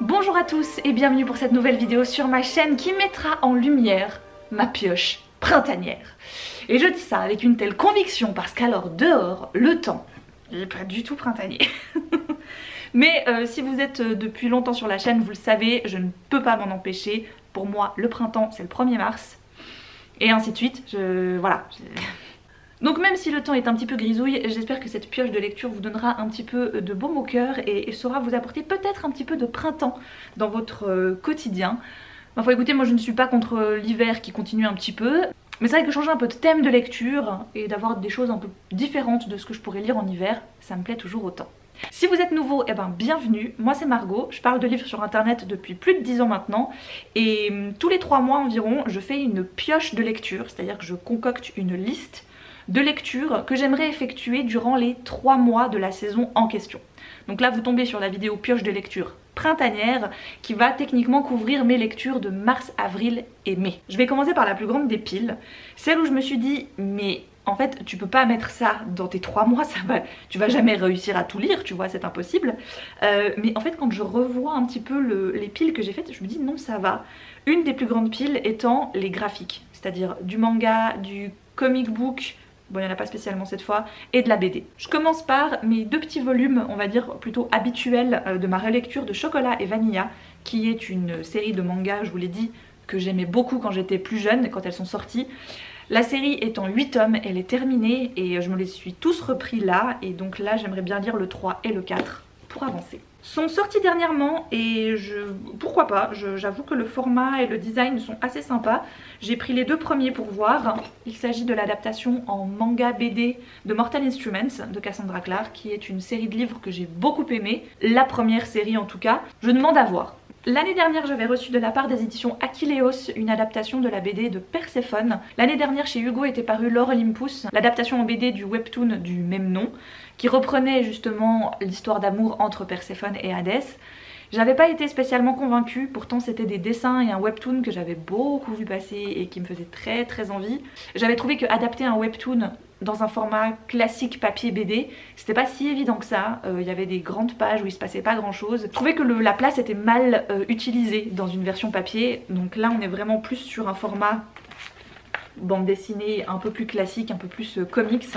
Bonjour à tous et bienvenue pour cette nouvelle vidéo sur ma chaîne qui mettra en lumière ma pioche printanière. Et je dis ça avec une telle conviction parce qu'alors dehors, le temps, il n'est pas du tout printanier. Mais si vous êtes depuis longtemps sur la chaîne, vous le savez, je ne peux pas m'en empêcher. Pour moi, le printemps, c'est le 1er mars. Et ainsi de suite, voilà. Donc même si le temps est un petit peu grisouille, j'espère que cette pioche de lecture vous donnera un petit peu de baume au cœur et saura vous apporter peut-être un petit peu de printemps dans votre quotidien. Enfin écoutez, moi je ne suis pas contre l'hiver qui continue un petit peu, mais c'est vrai que changer un peu de thème de lecture et d'avoir des choses un peu différentes de ce que je pourrais lire en hiver, ça me plaît toujours autant. Si vous êtes nouveau, eh ben bienvenue, moi c'est Margot, je parle de livres sur internet depuis plus de 10 ans maintenant et tous les 3 mois environ je fais une pioche de lecture, c'est-à-dire que je concocte une liste de lecture que j'aimerais effectuer durant les 3 mois de la saison en question. Donc là vous tombez sur la vidéo pioche de lecture printanière qui va techniquement couvrir mes lectures de mars, avril et mai. Je vais commencer par la plus grande des piles, celle où je me suis dit mais en fait tu peux pas mettre ça dans tes 3 mois, tu vas jamais réussir à tout lire, tu vois, c'est impossible. Mais en fait quand je revois un petit peu les piles que j'ai faites, je me dis non ça va. Une des plus grandes piles étant les graphiques, c'est-à-dire du manga, du comic book, bon il n'y en a pas spécialement cette fois, et de la BD. Je commence par mes 2 petits volumes, on va dire plutôt habituels, de ma relecture de Chocolat et Vanilla, qui est une série de mangas, je vous l'ai dit, que j'aimais beaucoup quand j'étais plus jeune, quand elles sont sorties. La série est en 8 tomes, elle est terminée et je me les suis tous repris là, et donc là j'aimerais bien lire le 3 et le 4 pour avancer. Sont sortis dernièrement et pourquoi pas, j'avoue que le format et le design sont assez sympas. J'ai pris les 2 premiers pour voir. Il s'agit de l'adaptation en manga BD de Mortal Instruments de Cassandra Clare, qui est une série de livres que j'ai beaucoup aimé, la première série en tout cas. Je demande à voir. L'année dernière, j'avais reçu de la part des éditions Achilleos une adaptation de la BD de Perséphone. L'année dernière, chez Hugo était paru Lore Olympus, l'adaptation en BD du webtoon du même nom, qui reprenait justement l'histoire d'amour entre Perséphone et Hadès. J'avais pas été spécialement convaincue, pourtant c'était des dessins et un webtoon que j'avais beaucoup vu passer et qui me faisait très envie. J'avais trouvé que adapter un webtoon dans un format classique papier BD, c'était pas si évident que ça. Il y avait des grandes pages où il se passait pas grand chose. Je trouvais que la place était mal utilisée dans une version papier, donc là on est vraiment plus sur un format bande dessinée un peu plus classique, un peu plus comics,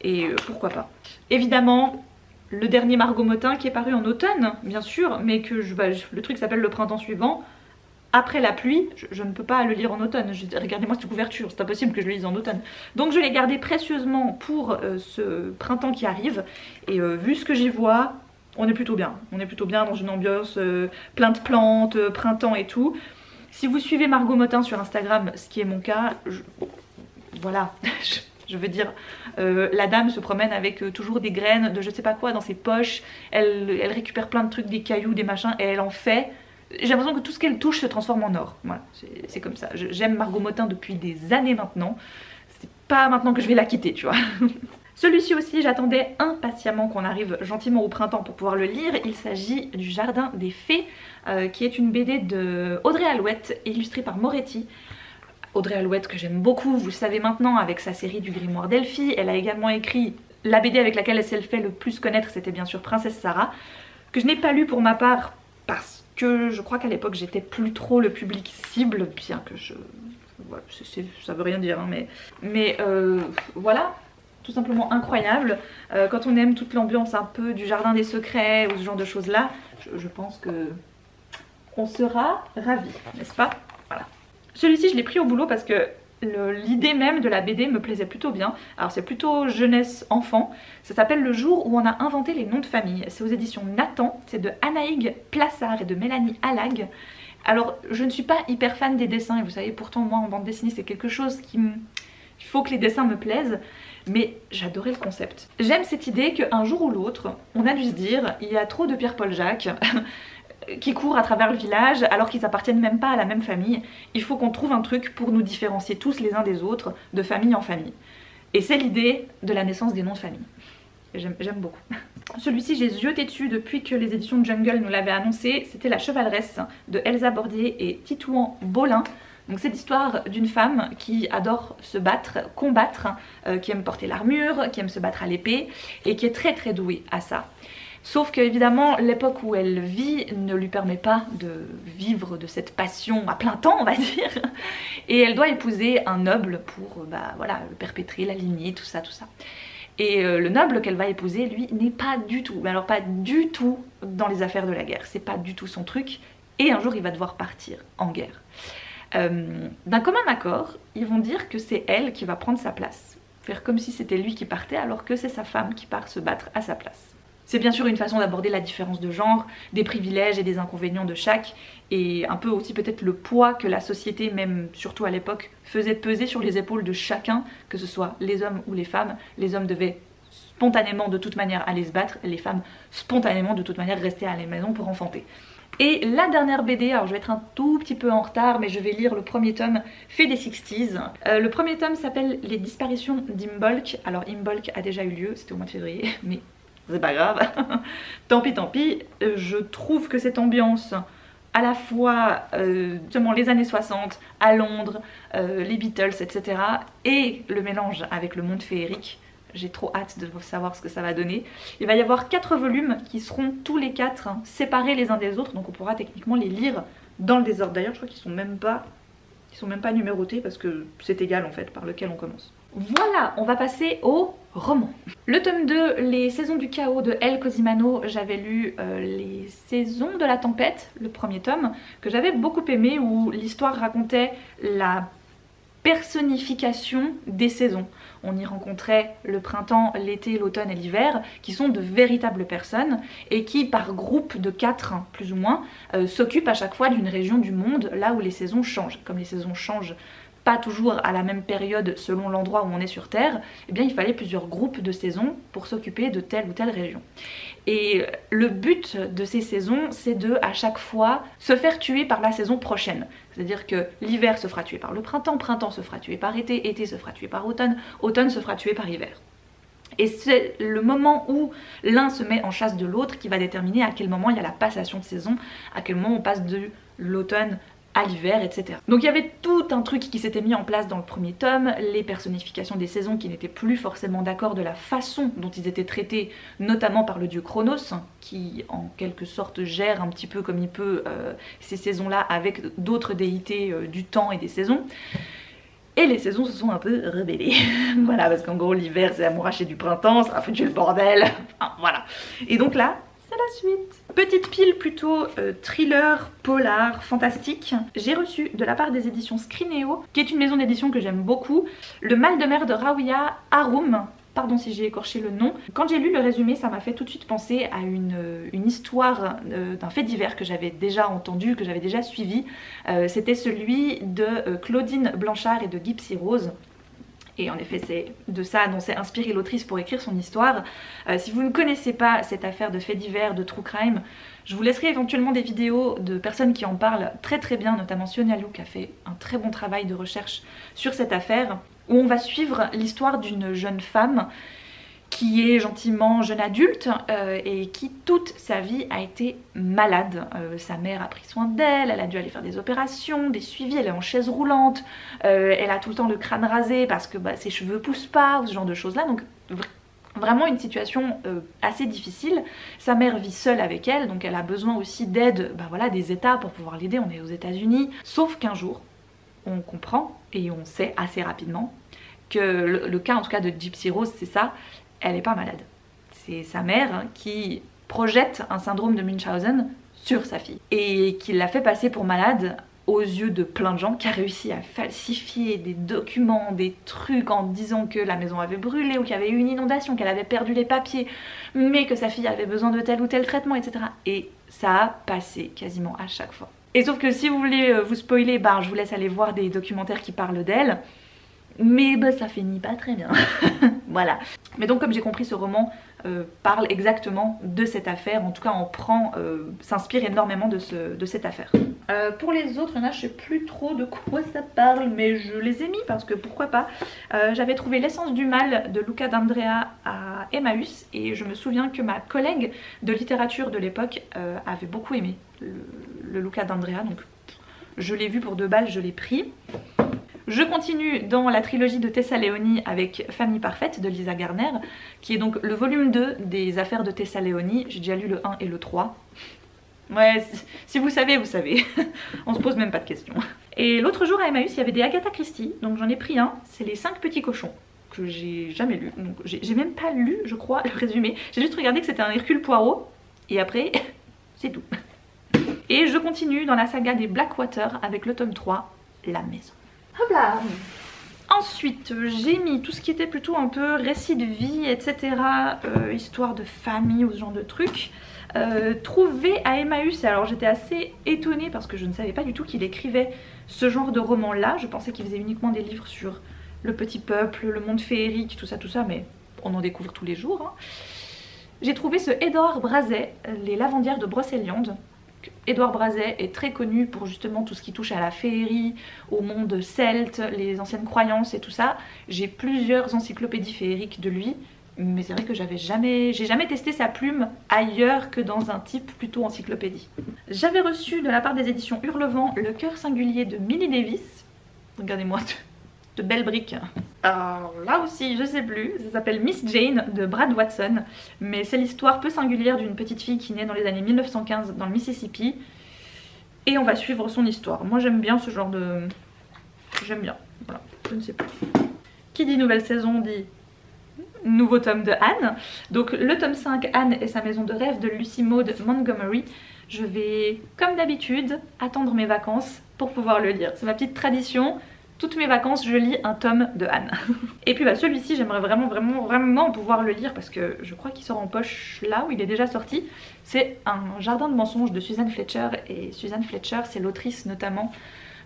et pourquoi pas. Évidemment, le dernier Margot Motin qui est paru en automne, bien sûr, mais que le truc s'appelle Le printemps suivant. Après la pluie, je ne peux pas le lire en automne. Regardez-moi cette couverture, c'est impossible que je le lise en automne. Donc je l'ai gardé précieusement pour ce printemps qui arrive. Et vu ce que j'y vois, on est plutôt bien. On est plutôt bien dans une ambiance plein de plantes, printemps et tout. Si vous suivez Margot Motin sur Instagram, ce qui est mon cas, voilà. Je veux dire, la dame se promène avec toujours des graines de je sais pas quoi dans ses poches. Elle récupère plein de trucs, des cailloux, des machins, et elle en fait. J'ai l'impression que tout ce qu'elle touche se transforme en or. Voilà, c'est comme ça. J'aime Margot Motin depuis des années maintenant. C'est pas maintenant que je vais la quitter, tu vois. Celui-ci aussi, j'attendais impatiemment qu'on arrive gentiment au printemps pour pouvoir le lire. Il s'agit du Jardin des Fées, qui est une BD de Audrey Alouette, illustrée par Moretti. Audrey Alouette que j'aime beaucoup, vous le savez maintenant, avec sa série du Grimoire d'Elphie. Elle a également écrit la BD avec laquelle elle s'est fait le plus connaître, c'était bien sûr Princesse Sarah, que je n'ai pas lu pour ma part parce que je crois qu'à l'époque j'étais plus trop le public cible, bien que voilà, ça veut rien dire, hein, mais voilà, tout simplement incroyable. Quand on aime toute l'ambiance un peu du Jardin des Secrets ou ce genre de choses là, je pense que on sera ravis, n'est-ce pas? Voilà. Celui-ci je l'ai pris au boulot parce que l'idée même de la BD me plaisait plutôt bien. Alors c'est plutôt jeunesse enfant. Ça s'appelle Le jour où on a inventé les noms de famille. C'est aux éditions Nathan. C'est de Anaïg Plassard et de Mélanie Allag. Alors je ne suis pas hyper fan des dessins et vous savez pourtant moi en bande dessinée c'est quelque chose qui me... Il faut que les dessins me plaisent. Mais j'adorais le concept. J'aime cette idée qu'un jour ou l'autre on a dû se dire il y a trop de Pierre-Paul Jacques qui courent à travers le village alors qu'ils appartiennent même pas à la même famille. Il faut qu'on trouve un truc pour nous différencier tous les uns des autres, de famille en famille. Et c'est l'idée de la naissance des noms de famille. J'aime beaucoup. Celui-ci j'ai zioté dessus depuis que les éditions Jungle nous l'avaient annoncé. C'était La Chevaleresse de Elsa Bordier et Titouan Bolin. Donc c'est l'histoire d'une femme qui adore se battre, combattre, qui aime porter l'armure, qui aime se battre à l'épée et qui est très douée à ça. Sauf que évidemment l'époque où elle vit ne lui permet pas de vivre de cette passion à plein temps, on va dire, et elle doit épouser un noble pour voilà, perpétrer la lignée, tout ça. Et le noble qu'elle va épouser, lui, n'est pas du tout, mais alors pas du tout dans les affaires de la guerre, c'est pas du tout son truc, et un jour il va devoir partir en guerre. D'un commun accord, ils vont dire que c'est elle qui va prendre sa place, faire comme si c'était lui qui partait alors que c'est sa femme qui part se battre à sa place. C'est bien sûr une façon d'aborder la différence de genre, des privilèges et des inconvénients de chaque, et un peu aussi peut-être le poids que la société, même surtout à l'époque, faisait peser sur les épaules de chacun, que ce soit les hommes ou les femmes. Les hommes devaient spontanément de toute manière aller se battre, et les femmes spontanément de toute manière rester à la maison pour enfanter. Et la dernière BD, alors je vais être un tout petit peu en retard, mais je vais lire le premier tome fait des 60s. Le premier tome s'appelle Les disparitions d'Imbolc. Alors Imbolc a déjà eu lieu, c'était au mois de février, mais c'est pas grave. Tant pis, je trouve que cette ambiance, à la fois justement les années 60, à Londres, les Beatles, etc. et le mélange avec le monde féerique, j'ai trop hâte de savoir ce que ça va donner. Il va y avoir 4 volumes qui seront tous les 4 séparés les uns des autres, donc on pourra techniquement les lire dans le désordre. D'ailleurs je crois qu'ils sont même pas numérotés parce que c'est égal en fait par lequel on commence. Voilà, on va passer au roman. Le tome 2, Les saisons du chaos de El Cosimano, j'avais lu Les saisons de la tempête, le premier tome, que j'avais beaucoup aimé, où l'histoire racontait la personnification des saisons. On y rencontrait le printemps, l'été, l'automne et l'hiver, qui sont de véritables personnes et qui, par groupe de 4 plus ou moins, s'occupent à chaque fois d'une région du monde, là où les saisons changent. Comme les saisons changent pas toujours à la même période selon l'endroit où on est sur Terre, eh bien il fallait plusieurs groupes de saisons pour s'occuper de telle ou telle région. Et le but de ces saisons, c'est de, à chaque fois, se faire tuer par la saison prochaine. C'est-à-dire que l'hiver se fera tuer par le printemps, printemps se fera tuer par été, été se fera tuer par automne, automne se fera tuer par hiver. Et c'est le moment où l'un se met en chasse de l'autre qui va déterminer à quel moment il y a la passation de saison, à quel moment on passe de l'automne à l'hiver, etc. Donc il y avait tout un truc qui s'était mis en place dans le premier tome, les personnifications des saisons qui n'étaient plus forcément d'accord de la façon dont ils étaient traités, notamment par le dieu Chronos, qui en quelque sorte gère un petit peu comme il peut ces saisons-là avec d'autres déités du temps et des saisons. Et les saisons se sont un peu rebellées. Voilà, parce qu'en gros l'hiver c'est amouraché du printemps, ça a foutu le bordel. Enfin, voilà. Et donc là, c'est la suite. Petite pile plutôt thriller, polar, fantastique. J'ai reçu de la part des éditions Scrineo, qui est une maison d'édition que j'aime beaucoup, Le mal de mer de Rawiya Haroum. Pardon si j'ai écorché le nom. Quand j'ai lu le résumé, ça m'a fait tout de suite penser à une histoire d'un fait divers que j'avais déjà entendu, que j'avais déjà suivi. C'était celui de Claudine Blanchard et de Gypsy Rose. Et en effet, c'est de ça dont s'est inspirée l'autrice pour écrire son histoire. Si vous ne connaissez pas cette affaire de faits divers, de true crime, je vous laisserai éventuellement des vidéos de personnes qui en parlent très bien, notamment Sionia Liu qui a fait un très bon travail de recherche sur cette affaire, où on va suivre l'histoire d'une jeune femme qui est gentiment jeune adulte et qui toute sa vie a été malade. Sa mère a pris soin d'elle, elle a dû aller faire des opérations, des suivis, elle est en chaise roulante, elle a tout le temps le crâne rasé parce que ses cheveux poussent pas, ou ce genre de choses là, donc vraiment une situation assez difficile. Sa mère vit seule avec elle, donc elle a besoin aussi d'aide voilà, des États pour pouvoir l'aider, on est aux États-Unis. Sauf qu'un jour, on comprend et on sait assez rapidement que le cas en tout cas de Gypsy Rose, c'est ça, elle n'est pas malade. C'est sa mère qui projette un syndrome de Munchausen sur sa fille et qui l'a fait passer pour malade aux yeux de plein de gens, qui a réussi à falsifier des documents, des trucs en disant que la maison avait brûlé ou qu'il y avait eu une inondation, qu'elle avait perdu les papiers, mais que sa fille avait besoin de tel ou tel traitement, etc. Et ça a passé quasiment à chaque fois. Et sauf que si vous voulez vous spoiler, je vous laisse aller voir des documentaires qui parlent d'elle. Mais ça finit pas très bien. Voilà. Mais donc comme j'ai compris, ce roman parle exactement de cette affaire. En tout cas s'inspire énormément de cette affaire. Pour les autres, là je sais plus trop de quoi ça parle, mais je les ai mis parce que pourquoi pas. J'avais trouvé L'essence du mal de Luca d'Andrea à Emmaüs, et je me souviens que ma collègue de littérature de l'époque avait beaucoup aimé le Luca d'Andrea, donc je l'ai vu pour 2 balles, je l'ai pris. Je continue dans la trilogie de Tessa Leoni avec Famille Parfaite de Lisa Garner, qui est donc le volume 2 des affaires de Tessa Leoni. J'ai déjà lu le 1 et le 3. Ouais, si vous savez, vous savez. On se pose même pas de questions. Et l'autre jour à Emmaüs, il y avait des Agatha Christie, donc j'en ai pris un. C'est les 5 petits cochons, que j'ai jamais lu. Donc j'ai même pas lu, je crois, le résumé. J'ai juste regardé que c'était un Hercule Poirot, et après, c'est tout. Et je continue dans la saga des Blackwater avec le tome 3, La Maison. Hop là. Ensuite, j'ai mis tout ce qui était plutôt un peu récit de vie, etc. Histoire de famille ou ce genre de trucs. Trouvé à Emmaüs. Alors j'étais assez étonnée parce que je ne savais pas du tout qu'il écrivait ce genre de roman là. Je pensais qu'il faisait uniquement des livres sur le petit peuple, le monde féerique, tout ça, mais on en découvre tous les jours. Hein. J'ai trouvé ce Édouard Brazet, Les Lavandières de Brocéliande. Édouard Brazet est très connu pour justement tout ce qui touche à la féerie, au monde celte, les anciennes croyances et tout ça. J'ai plusieurs encyclopédies féeriques de lui, mais c'est vrai que j'ai jamais testé sa plume ailleurs que dans un type plutôt encyclopédie. J'avais reçu de la part des éditions Hurlevent Le Cœur Singulier de Millie Davis. Regardez-moi de belles briques. Alors là aussi, je sais plus, ça s'appelle Miss Jane de Brad Watson, mais c'est l'histoire peu singulière d'une petite fille qui naît dans les années 1915 dans le Mississippi, et on va suivre son histoire. Moi j'aime bien ce genre de... J'aime bien, voilà, je ne sais plus. Qui dit nouvelle saison dit nouveau tome de Anne. Donc le tome 5, Anne et sa maison de rêve de Lucy Maud Montgomery. Je vais, comme d'habitude, attendre mes vacances pour pouvoir le lire. C'est ma petite tradition. Toutes mes vacances, je lis un tome de Anne. Et puis bah, celui-ci, j'aimerais vraiment pouvoir le lire parce que je crois qu'il sort en poche là où il est déjà sorti. C'est Un jardin de mensonges de Suzanne Fletcher. Et Suzanne Fletcher, c'est l'autrice notamment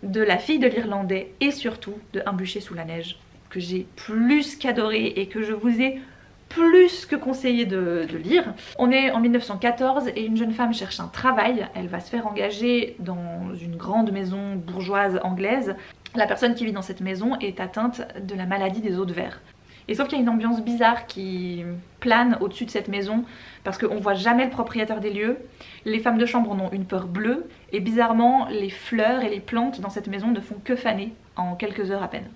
de La fille de l'Irlandais et surtout de Un bûcher sous la neige, que j'ai plus qu'adoré et que je vous ai plus que conseillé de lire. On est en 1914 et une jeune femme cherche un travail. Elle va se faire engager dans une grande maison bourgeoise anglaise. La personne qui vit dans cette maison est atteinte de la maladie des os de verre. Et sauf qu'il y a une ambiance bizarre qui plane au-dessus de cette maison parce qu'on voit jamais le propriétaire des lieux. Les femmes de chambre en ont une peur bleue et bizarrement les fleurs et les plantes dans cette maison ne font que faner en quelques heures à peine.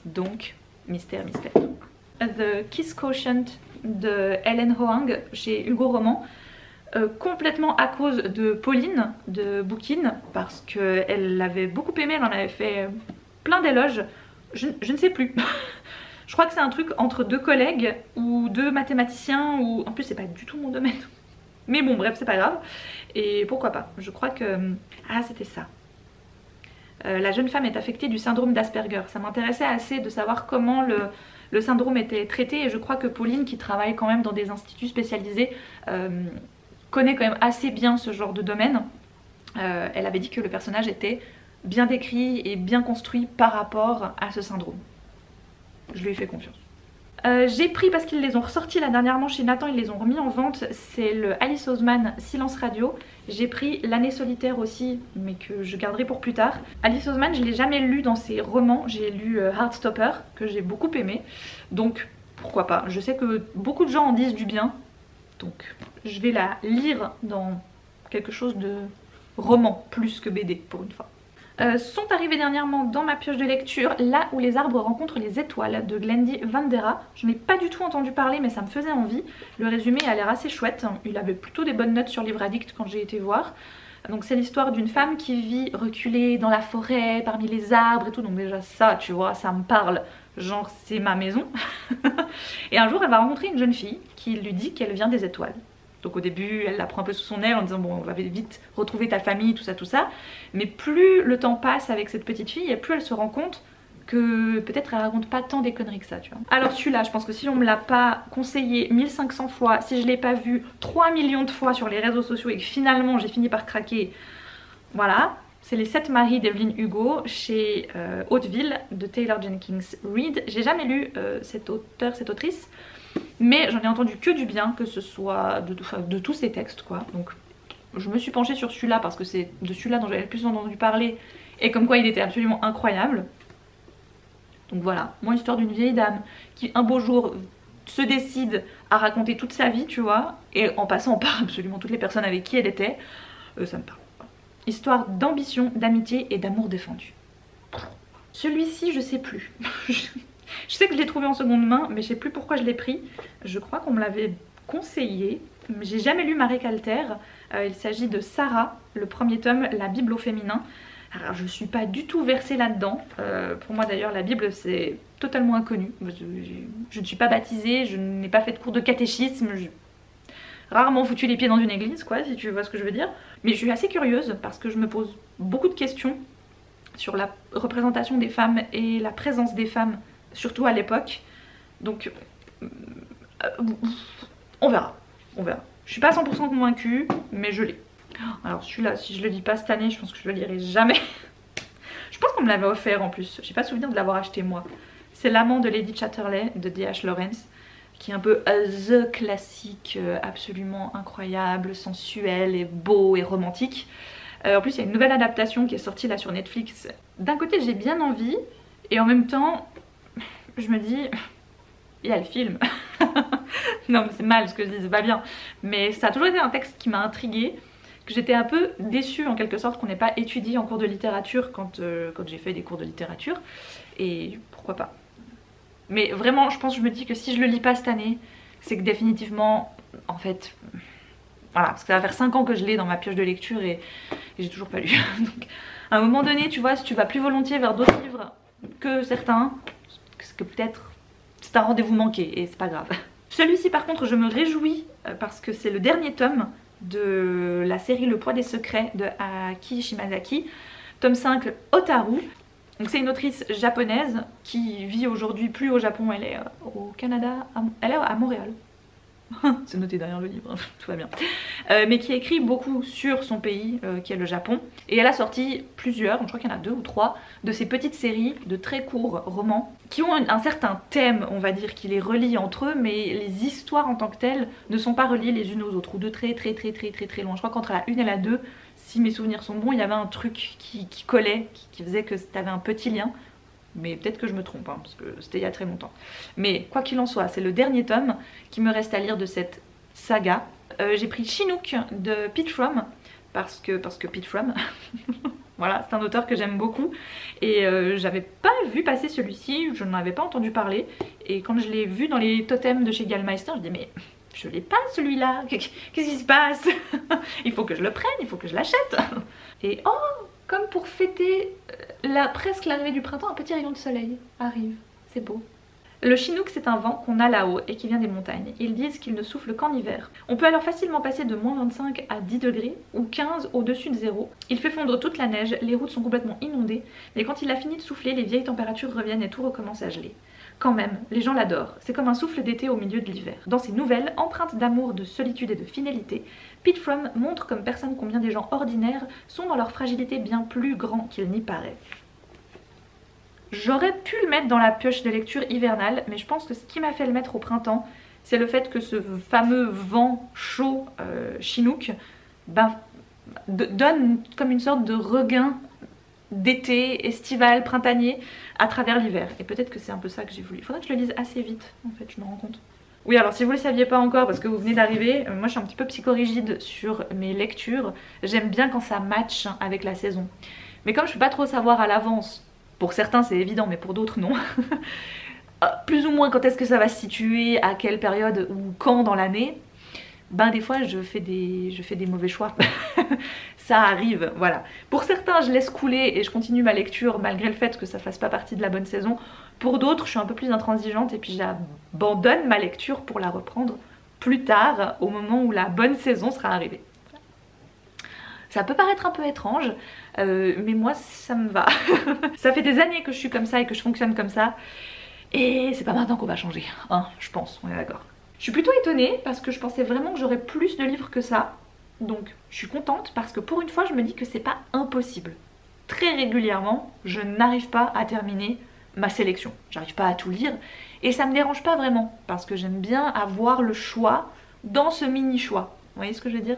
Donc, mystère, mystère. The Kiss Quotient de Helen Hoang chez Hugo Roman. Complètement à cause de Pauline de Bookin parce qu'elle l'avait beaucoup aimé, elle en avait fait plein d'éloges. Je ne sais plus. Je crois que c'est un truc entre deux collègues ou deux mathématiciens ou... En plus c'est pas du tout mon domaine. Mais bon bref c'est pas grave. Et pourquoi pas. Je crois que... Ah c'était ça. La jeune femme est affectée du syndrome d'Asperger. Ça m'intéressait assez de savoir comment le syndrome était traité et je crois que Pauline qui travaille quand même dans des instituts spécialisés connaît quand même assez bien ce genre de domaine. Elle avait dit que le personnage était bien décrit et bien construit par rapport à ce syndrome. Je lui ai fait confiance. J'ai pris, parce qu'ils les ont ressortis là dernièrement chez Nathan, ils les ont remis en vente, c'est le Alice Oseman Silence Radio. J'ai pris L'année solitaire aussi, mais que je garderai pour plus tard. Alice Oseman, je ne l'ai jamais lu dans ses romans, j'ai lu Heartstopper, que j'ai beaucoup aimé, donc pourquoi pas. Je sais que beaucoup de gens en disent du bien, donc je vais la lire dans quelque chose de roman plus que BD pour une fois. Sont arrivés dernièrement dans ma pioche de lecture Là où les arbres rencontrent les étoiles de Glendy Vandera. Je n'ai pas du tout entendu parler mais ça me faisait envie. Le résumé a l'air assez chouette, il avait plutôt des bonnes notes sur Livre Addict quand j'ai été voir. Donc c'est l'histoire d'une femme qui vit reculée dans la forêt, parmi les arbres et tout, donc déjà ça tu vois, ça me parle, genre c'est ma maison. Et un jour elle va rencontrer une jeune fille qui lui dit qu'elle vient des étoiles. Donc au début elle la prend un peu sous son aile en disant bon on va vite retrouver ta famille, tout ça. Mais plus le temps passe avec cette petite fille et plus elle se rend compte que peut-être elle raconte pas tant des conneries que ça tu vois. Alors celui-là je pense que si on me l'a pas conseillé 1500 fois, si je l'ai pas vu 3 millions de fois sur les réseaux sociaux et que finalement j'ai fini par craquer, voilà. C'est Les 7 maris d'Evelyn Hugo chez Hauteville de Taylor Jenkins Reid. J'ai jamais lu cet auteur, cette autrice, mais j'en ai entendu que du bien, que ce soit de tous ces textes quoi. Donc je me suis penchée sur celui-là parce que c'est de celui-là dont j'avais le plus entendu parler et comme quoi il était absolument incroyable. Donc voilà, moi l'histoire d'une vieille dame qui un beau jour se décide à raconter toute sa vie tu vois, et en passant par absolument toutes les personnes avec qui elle était, ça me parle. Histoire d'ambition, d'amitié et d'amour défendu. Celui-ci, je sais plus. Je sais que je l'ai trouvé en seconde main, mais je sais plus pourquoi je l'ai pris. Je crois qu'on me l'avait conseillé. J'ai jamais lu Marie Calter. Il s'agit de Sarah, le premier tome, la Bible au féminin. Alors je suis pas du tout versée là-dedans. Pour moi d'ailleurs la Bible c'est totalement inconnu. Je ne suis pas baptisée, je n'ai pas fait de cours de catéchisme. J'ai rarement foutu les pieds dans une église quoi, si tu vois ce que je veux dire. Mais je suis assez curieuse parce que je me pose beaucoup de questions sur la représentation des femmes et la présence des femmes, surtout à l'époque. Donc on verra, on verra. Je suis pas 100% convaincue, mais je l'ai. Alors celui-là, si je le lis pas cette année, je pense que je le lirai jamais. Je pense qu'on me l'avait offert en plus, j'ai pas souvenir de l'avoir acheté moi. C'est L'amant de Lady Chatterley de D.H. Lawrence, qui est un peu the classique absolument incroyable, sensuel et beau et romantique. En plus il y a une nouvelle adaptation qui est sortie là sur Netflix. D'un côté j'ai bien envie, et en même temps je me dis, il y a le film. Non mais c'est mal ce que je dis, c'est pas bien. Mais ça a toujours été un texte qui m'a intriguée, que j'étais un peu déçue en quelque sorte qu'on n'ait pas étudié en cours de littérature quand j'ai fait des cours de littérature. Et pourquoi pas. Mais vraiment je pense, je me dis que si je le lis pas cette année, c'est que définitivement, en fait, voilà, parce que ça va faire 5 ans que je l'ai dans ma pioche de lecture et j'ai toujours pas lu. Donc à un moment donné, tu vois, si tu vas plus volontiers vers d'autres livres que certains, c'est que peut-être c'est un rendez-vous manqué et c'est pas grave. Celui-ci par contre je me réjouis parce que c'est le dernier tome de la série Le poids des secrets de Aki Shimazaki, tome 5 Otaru. Donc c'est une autrice japonaise qui vit aujourd'hui plus au Japon, elle est au Canada, elle est à Montréal. C'est noté derrière le livre, tout va bien. Mais qui écrit beaucoup sur son pays, qui est le Japon. Et elle a sorti plusieurs, je crois qu'il y en a 2 ou 3, de ces petites séries de très courts romans qui ont un certain thème, on va dire, qui les relie entre eux, mais les histoires en tant que telles ne sont pas reliées les unes aux autres, ou de très loin. Je crois qu'entre la 1 et la 2, si mes souvenirs sont bons, il y avait un truc qui collait, qui faisait que tu avais un petit lien. Mais peut-être que je me trompe, hein, parce que c'était il y a très longtemps. Mais quoi qu'il en soit, c'est le dernier tome qui me reste à lire de cette saga. J'ai pris Chinook de Pete Fromm, parce que Pete Fromm, voilà, c'est un auteur que j'aime beaucoup. Et j'avais pas vu passer celui-ci, je n'en avais pas entendu parler. Et quand je l'ai vu dans les totems de chez Gallmeister, je dis mais je l'ai pas celui-là, qu'est-ce qui se passe? Il faut que je le prenne, il faut que je l'achète. Et oh, comme pour fêter presque l'arrivée du printemps, un petit rayon de soleil arrive, c'est beau. Le Chinook c'est un vent qu'on a là-haut et qui vient des montagnes. Ils disent qu'il ne souffle qu'en hiver. On peut alors facilement passer de moins 25 à 10 degrés ou 15 au-dessus de zéro. Il fait fondre toute la neige, les routes sont complètement inondées, mais quand il a fini de souffler, les vieilles températures reviennent et tout recommence à geler. Quand même, les gens l'adorent, c'est comme un souffle d'été au milieu de l'hiver. Dans ses nouvelles, empreintes d'amour, de solitude et de fidélité, Pete Fromm montre comme personne combien des gens ordinaires sont dans leur fragilité bien plus grands qu'il n'y paraît. J'aurais pu le mettre dans la pioche de lecture hivernale, mais je pense que ce qui m'a fait le mettre au printemps, c'est le fait que ce fameux vent chaud Chinook donne comme une sorte de regain d'été, estival, printanier à travers l'hiver. Et peut-être que c'est un peu ça que j'ai voulu. Il faudrait que je le lise assez vite, en fait, je me rends compte. Oui, alors si vous ne le saviez pas encore parce que vous venez d'arriver, moi je suis un petit peu psychorigide sur mes lectures. J'aime bien quand ça match avec la saison. Mais comme je ne peux pas trop savoir à l'avance, pour certains c'est évident mais pour d'autres non, plus ou moins quand est-ce que ça va se situer, à quelle période ou quand dans l'année, ben des fois je fais des mauvais choix. Ça arrive, voilà. Pour certains je laisse couler et je continue ma lecture malgré le fait que ça fasse pas partie de la bonne saison. Pour d'autres je suis un peu plus intransigeante et puis j'abandonne ma lecture pour la reprendre plus tard, au moment où la bonne saison sera arrivée. Ça peut paraître un peu étrange, mais moi ça me va. Ça fait des années que je suis comme ça et que je fonctionne comme ça. Et c'est pas maintenant qu'on va changer, hein, je pense, on est d'accord. Je suis plutôt étonnée parce que je pensais vraiment que j'aurais plus de livres que ça. Donc je suis contente parce que pour une fois je me dis que c'est pas impossible. Très régulièrement je n'arrive pas à terminer ma sélection. J'arrive pas à tout lire et ça me dérange pas vraiment parce que j'aime bien avoir le choix dans ce mini choix. Vous voyez ce que je veux dire?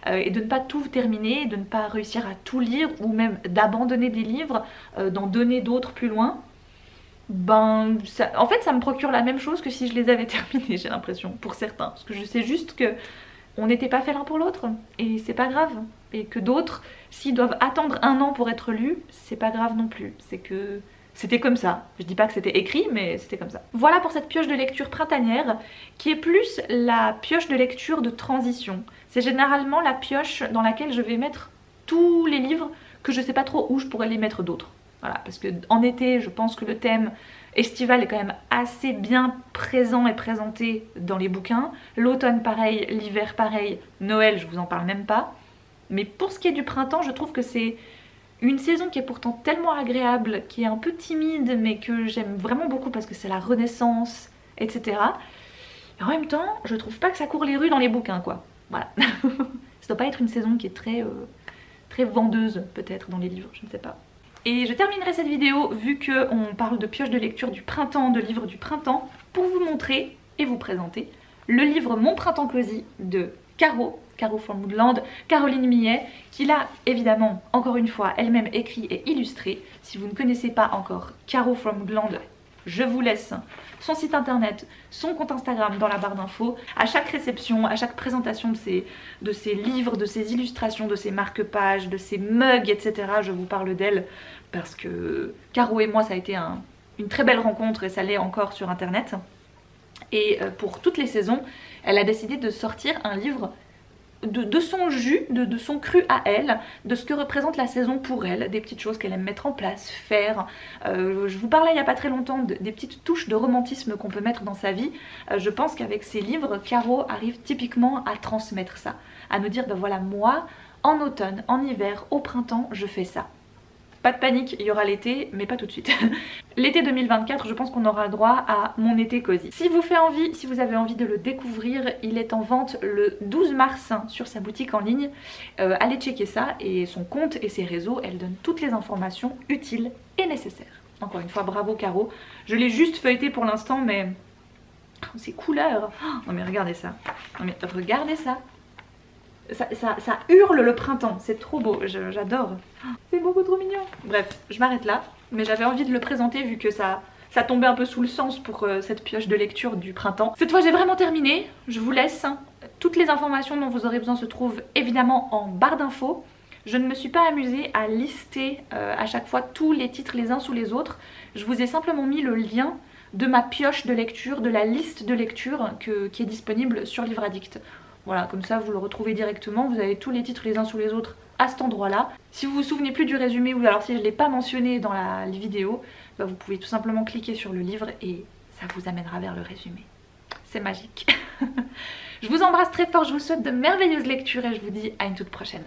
Et de ne pas tout terminer, de ne pas réussir à tout lire ou même d'abandonner des livres, d'en donner d'autres plus loin. Ben, en fait ça me procure la même chose que si je les avais terminés, j'ai l'impression, pour certains. Parce que je sais juste que on n'était pas fait l'un pour l'autre et c'est pas grave. Et que d'autres, s'ils doivent attendre 1 an pour être lus, c'est pas grave non plus. C'est que C'était comme ça. Je dis pas que c'était écrit, mais c'était comme ça. Voilà pour cette pioche de lecture printanière qui est plus la pioche de lecture de transition. C'est généralement la pioche dans laquelle je vais mettre tous les livres que je sais pas trop où je pourrais les mettre d'autres. Voilà, parce que en été, je pense que le thème estival est quand même assez bien présent et présenté dans les bouquins. L'automne pareil, l'hiver pareil, Noël je vous en parle même pas. Mais pour ce qui est du printemps, je trouve que c'est une saison qui est pourtant tellement agréable, qui est un peu timide mais que j'aime vraiment beaucoup parce que c'est la renaissance, etc. Et en même temps, je trouve pas que ça court les rues dans les bouquins quoi. Voilà. Ça doit pas être une saison qui est très, très vendeuse peut-être dans les livres, je ne sais pas. Et je terminerai cette vidéo, vu qu'on parle de pioche de lecture du printemps, de livres du printemps, pour vous montrer et vous présenter le livre Mon printemps cosy de Caro from Woodland, Caroline Millet, qui l'a évidemment, encore une fois, elle-même écrit et illustré. Si vous ne connaissez pas encore Caro from Woodland, je vous laisse son site internet, son compte Instagram dans la barre d'infos. À chaque réception, à chaque présentation de ses livres, de ses illustrations, de ses marque-pages, de ses mugs, etc. je vous parle d'elle parce que Caro et moi ça a été une très belle rencontre et ça l'est encore sur internet. Et pour toutes les saisons, elle a décidé de sortir un livre de son jus, de son cru à elle, de ce que représente la saison pour elle, des petites choses qu'elle aime mettre en place, faire. Je vous parlais il n'y a pas très longtemps des petites touches de romantisme qu'on peut mettre dans sa vie. Je pense qu'avec ces livres, Caro arrive typiquement à transmettre ça, à nous dire ben voilà, moi, en automne, en hiver, au printemps, je fais ça. Pas de panique, il y aura l'été, mais pas tout de suite. L'été 2024, je pense qu'on aura le droit à mon été cosy. Si vous fait envie, si vous avez envie de le découvrir, il est en vente le 12 mars sur sa boutique en ligne. Allez checker ça et son compte et ses réseaux, elle donne toutes les informations utiles et nécessaires. Encore une fois, bravo Caro. Je l'ai juste feuilleté pour l'instant, mais ces couleurs. Non mais regardez ça. Non mais regardez ça. Ça hurle le printemps, c'est trop beau, j'adore. C'est beaucoup trop mignon. Bref, je m'arrête là, mais j'avais envie de le présenter vu que ça tombait un peu sous le sens pour cette pioche de lecture du printemps. Cette fois j'ai vraiment terminé, je vous laisse. Toutes les informations dont vous aurez besoin se trouvent évidemment en barre d'infos. Je ne me suis pas amusée à lister à chaque fois tous les titres les uns sous les autres. Je vous ai simplement mis le lien de ma pioche de lecture, de la liste de lecture qui est disponible sur Livre Addict. Voilà, comme ça vous le retrouvez directement, vous avez tous les titres les uns sous les autres à cet endroit-là. Si vous vous souvenez plus du résumé ou alors si je ne l'ai pas mentionné dans la vidéo, bah vous pouvez tout simplement cliquer sur le livre et ça vous amènera vers le résumé. C'est magique. Je vous embrasse très fort, je vous souhaite de merveilleuses lectures et je vous dis à une toute prochaine.